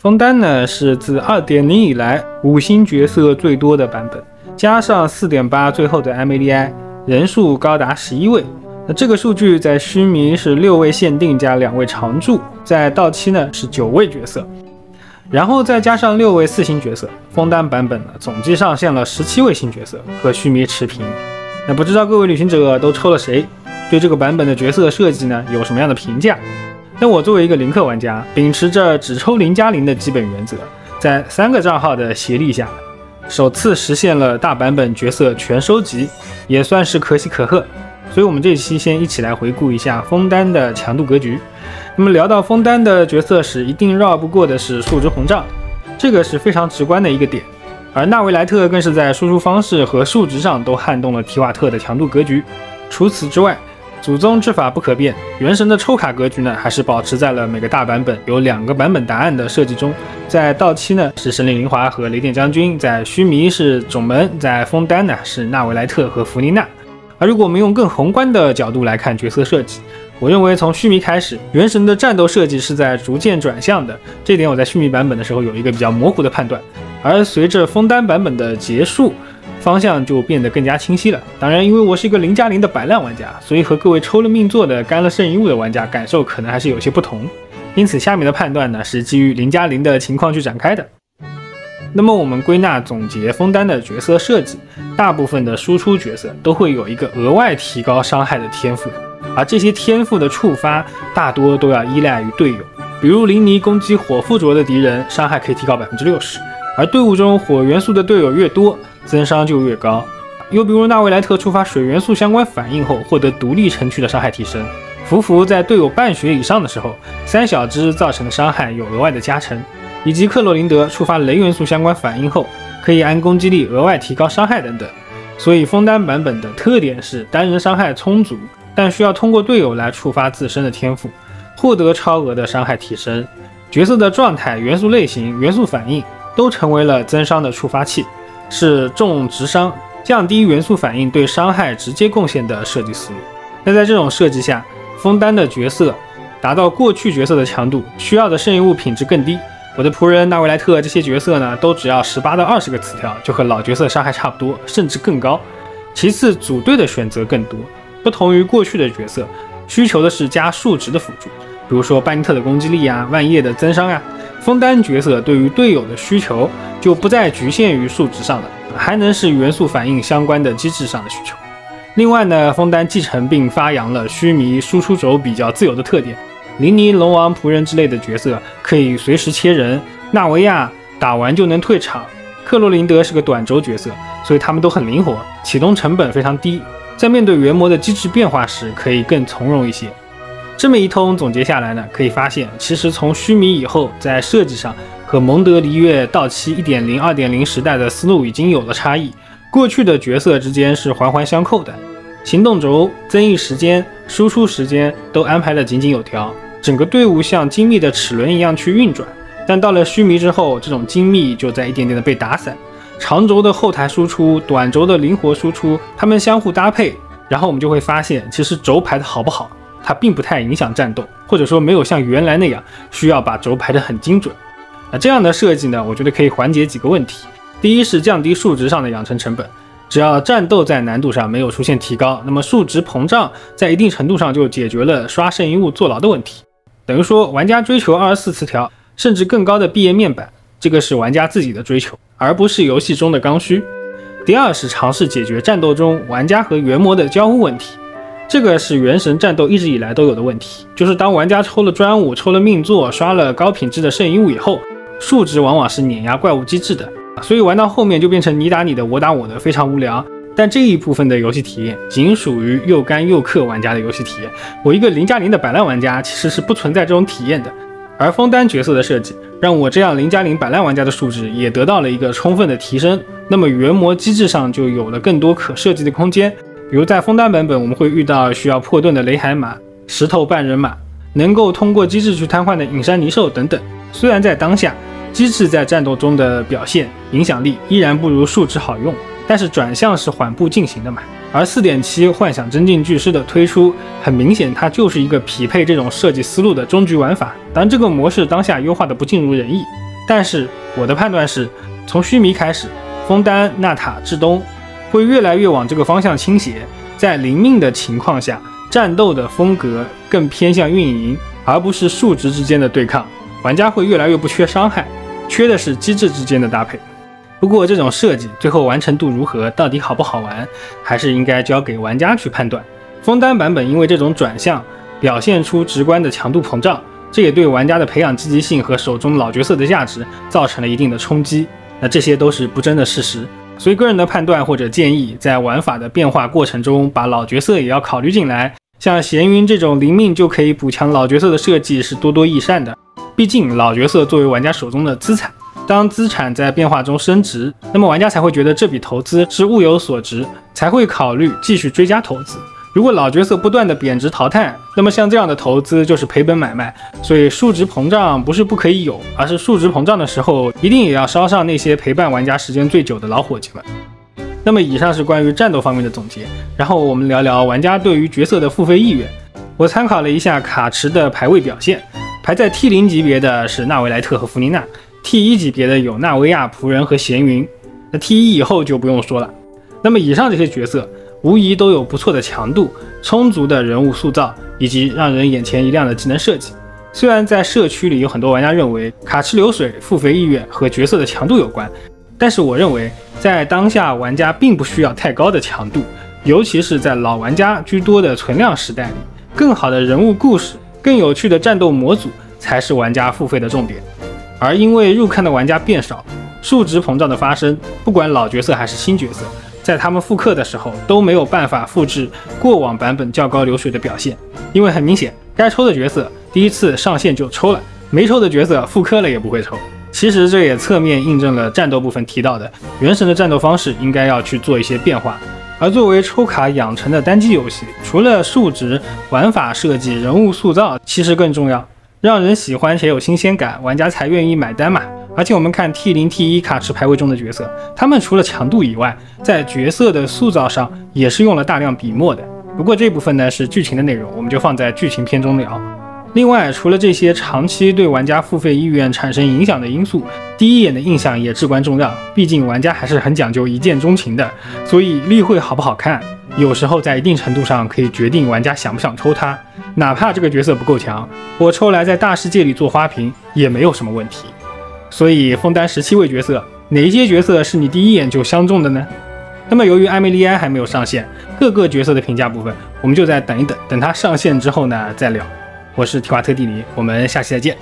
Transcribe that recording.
枫丹呢是自 2.0 以来5星角色最多的版本，加上 4.8 最后的 MADI， 人数高达11位。那这个数据在须弥是6位限定加2位常驻，在到期呢是9位角色，然后再加上6位4星角色，枫丹版本呢总计上线了17位新角色，和须弥持平。那不知道各位旅行者都抽了谁？对这个版本的角色设计呢有什么样的评价？那我作为一个零氪玩家，秉持着只抽0+0的基本原则，在3个账号的协力下，首次实现了大版本角色全收集，也算是可喜可贺。所以我们这期先一起来回顾一下枫丹的强度格局。那么聊到枫丹的角色时，一定绕不过的是数值膨胀，这个是非常直观的一个点。而纳维莱特更是在输出方式和数值上都撼动了提瓦特的强度格局。除此之外，祖宗之法不可变，原神的抽卡格局呢，还是保持在了每个大版本有2个版本答案的设计中。在到期呢是神灵灵华和雷电将军，在须弥是种门，在枫丹呢是纳维莱特和弗妮娜。而如果我们用更宏观的角度来看角色设计，我认为从须弥开始，原神的战斗设计是在逐渐转向的，这点我在须弥版本的时候有一个比较模糊的判断。而随着枫丹版本的结束，方向就变得更加清晰了。当然，因为我是一个0+0的摆烂玩家，所以和各位抽了命座的干了圣遗物的玩家感受可能还是有些不同。因此，下面的判断呢是基于0+0的情况去展开的。那么我们归纳总结枫丹的角色设计，大部分的输出角色都会有一个额外提高伤害的天赋，而这些天赋的触发大多都要依赖于队友。比如林尼攻击火附着的敌人，伤害可以提高 60%， 而队伍中火元素的队友越多，增伤就越高。又比如纳维莱特触发水元素相关反应后，获得独立城区的伤害提升。福福在队友半血以上的时候，3小只造成的伤害有额外的加成。以及克洛琳德触发雷元素相关反应后，可以按攻击力额外提高伤害等等。所以枫丹版本的特点是单人伤害充足，但需要通过队友来触发自身的天赋，获得超额的伤害提升。角色的状态、元素类型、元素反应都成为了增伤的触发器，是重直伤、降低元素反应对伤害直接贡献的设计思路。那在这种设计下，枫丹的角色达到过去角色的强度，需要的圣遗物品质更低。我的仆人纳维莱特这些角色呢，都只要18到20个词条，就和老角色伤害差不多，甚至更高。其次，组队的选择更多，不同于过去的角色，需求的是加数值的辅助，比如说班尼特的攻击力啊，万叶的增伤啊。枫丹角色对于队友的需求就不再局限于数值上了，还能是元素反应相关的机制上的需求。另外呢，枫丹继承并发扬了须弥输出轴比较自由的特点。林尼、龙王、仆人之类的角色可以随时切人，纳维亚打完就能退场，克洛琳德是个短轴角色，所以他们都很灵活，启动成本非常低，在面对原模的机制变化时可以更从容一些。这么一通总结下来呢，可以发现其实从须弥以后，在设计上和蒙德璃月到期 1.0、2.0 时代的思路已经有了差异，过去的角色之间是环环相扣的，行动轴、增益时间、输出时间都安排得井井有条，整个队伍像精密的齿轮一样去运转。但到了须弥之后，这种精密就在一点点的被打散，长轴的后台输出、短轴的灵活输出，它们相互搭配，然后我们就会发现，其实轴排的好不好，它并不太影响战斗，或者说没有像原来那样需要把轴排得很精准。这样的设计呢，我觉得可以缓解几个问题。第一是降低数值上的养成成本，只要战斗在难度上没有出现提高，那么数值膨胀在一定程度上就解决了刷圣遗物坐牢的问题。等于说玩家追求24词条甚至更高的毕业面板，这个是玩家自己的追求，而不是游戏中的刚需。第二是尝试解决战斗中玩家和原模的交互问题，这个是原神战斗一直以来都有的问题，就是当玩家抽了专武、抽了命座、刷了高品质的圣遗物以后，数值往往是碾压怪物机制的，所以玩到后面就变成你打你的我打我的，非常无聊。但这一部分的游戏体验仅属于又干又氪玩家的游戏体验，我一个0+0的摆烂玩家其实是不存在这种体验的。而枫丹角色的设计让我这样0+0摆烂玩家的数值也得到了一个充分的提升，那么原模机制上就有了更多可设计的空间。比如在枫丹版本我们会遇到需要破盾的雷海马、石头半人马，能够通过机制去瘫痪的隐山泥兽等等。虽然在当下机制在战斗中的表现影响力依然不如数值好用，但是转向是缓步进行的嘛。而 4.7 幻想真境巨狮的推出，很明显它就是一个匹配这种设计思路的终局玩法，当然这个模式当下优化的不尽如人意。但是我的判断是，从须弥开始，枫丹、娜塔至东会越来越往这个方向倾斜。在临命的情况下，战斗的风格更偏向运营，而不是数值之间的对抗。玩家会越来越不缺伤害，缺的是机制之间的搭配。不过这种设计最后完成度如何，到底好不好玩，还是应该交给玩家去判断。枫丹版本因为这种转向表现出直观的强度膨胀，这也对玩家的培养积极性和手中老角色的价值造成了一定的冲击。那这些都是不争的事实，所以个人的判断或者建议，在玩法的变化过程中，把老角色也要考虑进来。像闲云这种临命就可以补强老角色的设计是多多益善的，毕竟老角色作为玩家手中的资产，当资产在变化中升值，那么玩家才会觉得这笔投资是物有所值，才会考虑继续追加投资。如果老角色不断的贬值淘汰，那么像这样的投资就是赔本买卖。所以数值膨胀不是不可以有，而是数值膨胀的时候，一定也要捎上那些陪伴玩家时间最久的老伙计们。那么以上是关于战斗方面的总结，然后我们聊聊玩家对于角色的付费意愿。我参考了一下卡池的排位表现，排在 T0 级别的是纳维莱特和弗妮娜， T1 级别的有纳维亚、仆人和咸云，那 T1 以后就不用说了。那么以上这些角色无疑都有不错的强度、充足的人物塑造以及让人眼前一亮的技能设计。虽然在社区里有很多玩家认为卡池流水付费意愿和角色的强度有关，但是我认为在当下玩家并不需要太高的强度，尤其是在老玩家居多的存量时代里，更好的人物故事、更有趣的战斗模组才是玩家付费的重点。而因为入坑的玩家变少，数值膨胀的发生，不管老角色还是新角色，在他们复刻的时候都没有办法复制过往版本较高流水的表现。因为很明显，该抽的角色第一次上线就抽了，没抽的角色复刻了也不会抽。其实这也侧面印证了战斗部分提到的，原神的战斗方式应该要去做一些变化。而作为抽卡养成的单机游戏，除了数值、玩法设计、人物塑造，其实更重要，让人喜欢且有新鲜感，玩家才愿意买单嘛。而且我们看 T0、T1 卡池排位中的角色，他们除了强度以外，在角色的塑造上也是用了大量笔墨的。不过这部分呢是剧情的内容，我们就放在剧情篇中聊。另外，除了这些长期对玩家付费意愿产生影响的因素，第一眼的印象也至关重要。毕竟玩家还是很讲究一见钟情的，所以例会好不好看，有时候在一定程度上可以决定玩家想不想抽它。哪怕这个角色不够强，我抽来在大世界里做花瓶也没有什么问题。所以枫丹17位角色，哪一些角色是你第一眼就相中的呢？那么由于艾梅莉埃还没有上线，各个角色的评价部分我们就再等一等，等它上线之后呢再聊。我是提瓦特地理，我们下期再见。